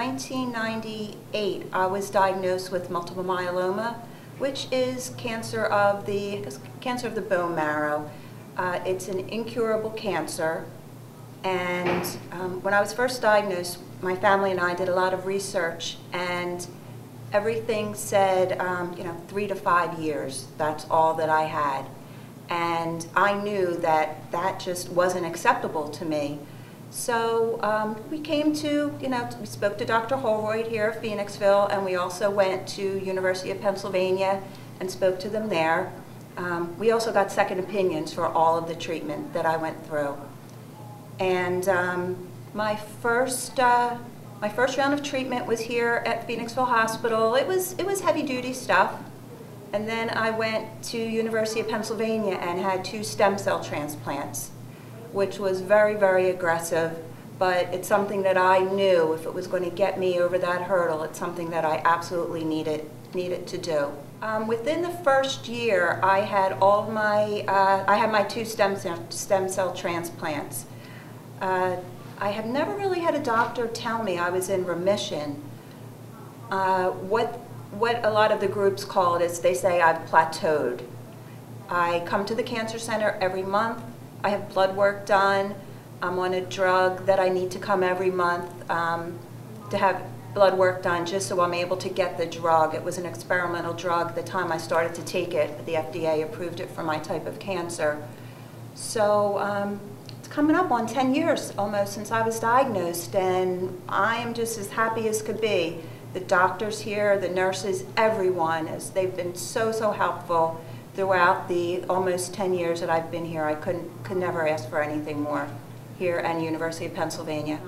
1998, I was diagnosed with multiple myeloma, which is cancer of the bone marrow. It's an incurable cancer, and when I was first diagnosed, my family and I did a lot of research, and everything said, 3 to 5 years. That's all that I had, and I knew that that just wasn't acceptable to me. So we came to, we spoke to Dr. Holroyd here at Phoenixville, and we also went to University of Pennsylvania and spoke to them there. We also got second opinions for all of the treatment that I went through. And my first round of treatment was here at Phoenixville Hospital. It was heavy-duty stuff. And then I went to University of Pennsylvania and had 2 stem cell transplants, which was very, very aggressive, but it's something that I knew if it was going to get me over that hurdle, it's something that I absolutely needed to do. Within the first year, I had my 2 stem cell transplants. I have never really had a doctor tell me I was in remission. What a lot of the groups call it is they say I've plateaued. I come to the cancer center every month. I have blood work done. I'm on a drug that I need to come every month to have blood work done just so I'm able to get the drug. It was an experimental drug the time I started to take it. The FDA approved it for my type of cancer. So it's coming up on 10 years almost since I was diagnosed, and I am just as happy as could be. The doctors here, the nurses, everyone, they've been so, so helpful throughout the almost 10 years that I've been here. I could never ask for anything more here at University of Pennsylvania.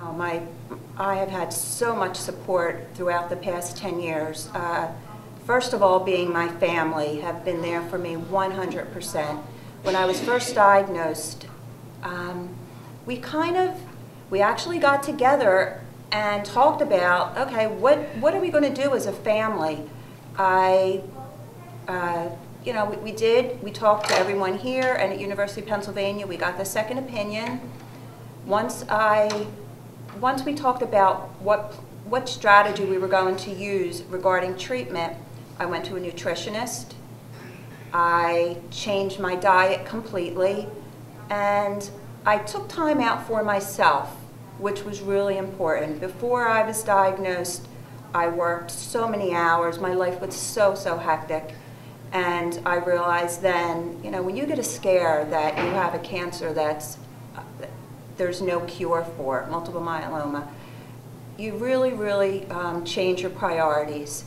I have had so much support throughout the past 10 years. First of all, being my family have been there for me 100%. When I was first diagnosed, we actually got together and talked about, okay, what are we going to do as a family? We talked to everyone here and at University of Pennsylvania. We got the second opinion. Once we talked about what strategy we were going to use regarding treatment, I went to a nutritionist. I changed my diet completely, and I took time out for myself, which was really important. Before I was diagnosed, I worked so many hours. My life was so, so hectic. And I realized then, when you get a scare that you have a cancer there's no cure for, multiple myeloma, you really, really change your priorities.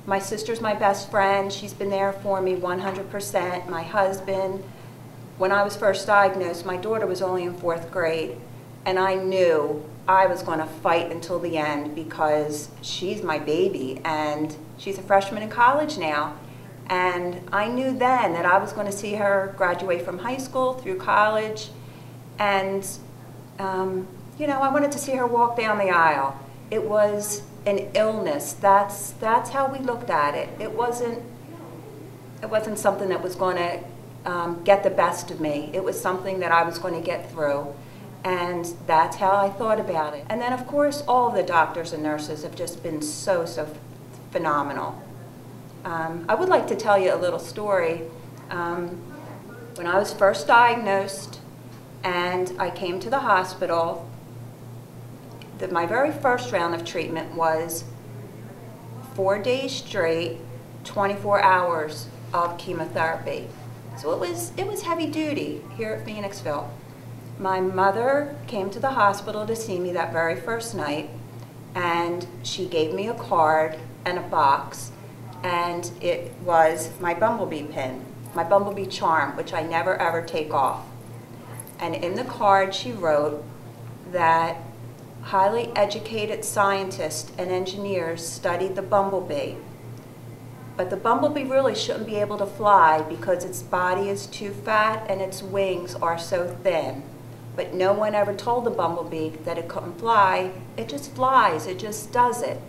My sister's my best friend. She's been there for me 100%. My husband, when I was first diagnosed, my daughter was only in 4th grade, and I knew I was going to fight until the end because she's my baby, and she's a freshman in college now. And I knew then that I was going to see her graduate from high school through college, and I wanted to see her walk down the aisle. It was an illness. That's how we looked at it. It wasn't something that was going to get the best of me. It was something that I was going to get through. And that's how I thought about it. And then, of course, all of the doctors and nurses have just been so, so phenomenal. I would like to tell you a little story. When I was first diagnosed and I came to the hospital, my very first round of treatment was 4 days straight, 24 hours of chemotherapy. So it was heavy duty here at Phoenixville. My mother came to the hospital to see me that very first night, and she gave me a card and a box, and it was my bumblebee pin, my bumblebee charm, which I never ever take off. And in the card she wrote that highly educated scientists and engineers studied the bumblebee, but the bumblebee really shouldn't be able to fly because its body is too fat and its wings are so thin. But no one ever told the bumblebee that it couldn't fly. It just flies, it just does it.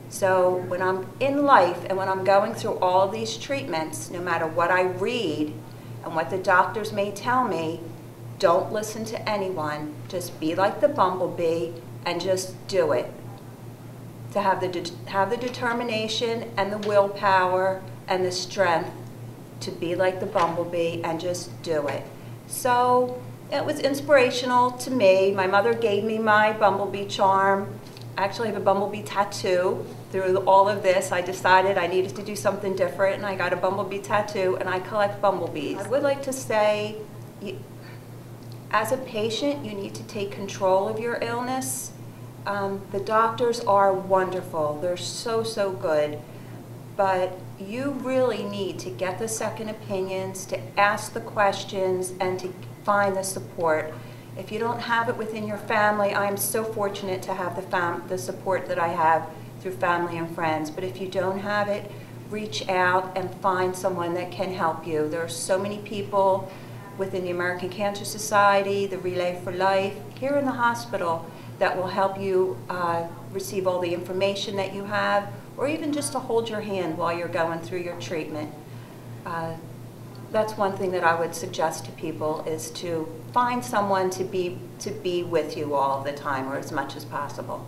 So when I'm in life and when I'm going through all of these treatments, no matter what I read and what the doctors may tell me, don't listen to anyone. Just be like the bumblebee and just do it. to have the determination and the willpower and the strength to be like the bumblebee and just do it. So it was inspirational to me. My mother gave me my bumblebee charm. I actually have a bumblebee tattoo. Through all of this, I decided I needed to do something different, and I got a bumblebee tattoo, and I collect bumblebees. I would like to say, as a patient, you need to take control of your illness. The doctors are wonderful. They're so, so good. But you really need to get the second opinions, to ask the questions, and to find the support. If you don't have it within your family, I am so fortunate to have the support that I have through family and friends. But if you don't have it, reach out and find someone that can help you. There are so many people within the American Cancer Society, the Relay for Life, here in the hospital, that will help you receive all the information that you have, or even just to hold your hand while you're going through your treatment. That's one thing that I would suggest to people, is to find someone to be with you all the time, or as much as possible.